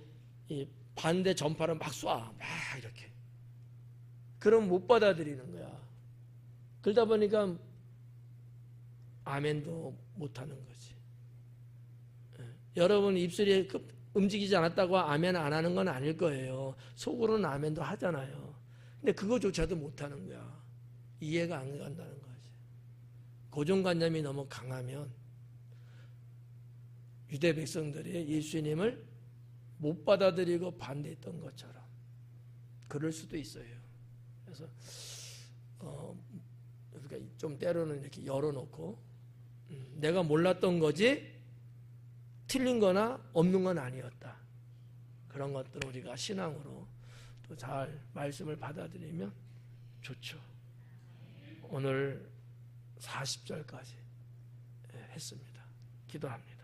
반대 전파를 막 쏴. 막 이렇게. 그럼 못 받아들이는 거야. 그러다 보니까 아멘도 못하는 거지. 여러분 입술이 움직이지 않았다고 아멘 안 하는 건 아닐 거예요. 속으로는 아멘도 하잖아요. 근데 그거조차도 못하는 거야. 이해가 안 간다는 거지. 고정관념이 너무 강하면 유대 백성들이 예수님을 못 받아들이고 반대했던 것처럼 그럴 수도 있어요. 그래서 그러니까 좀 때로는 이렇게 열어놓고 내가 몰랐던 거지 틀린 거나 없는 건 아니었다. 그런 것들을 우리가 신앙으로 또 잘 말씀을 받아들이면 좋죠. 오늘 40절까지 했습니다. 기도합니다.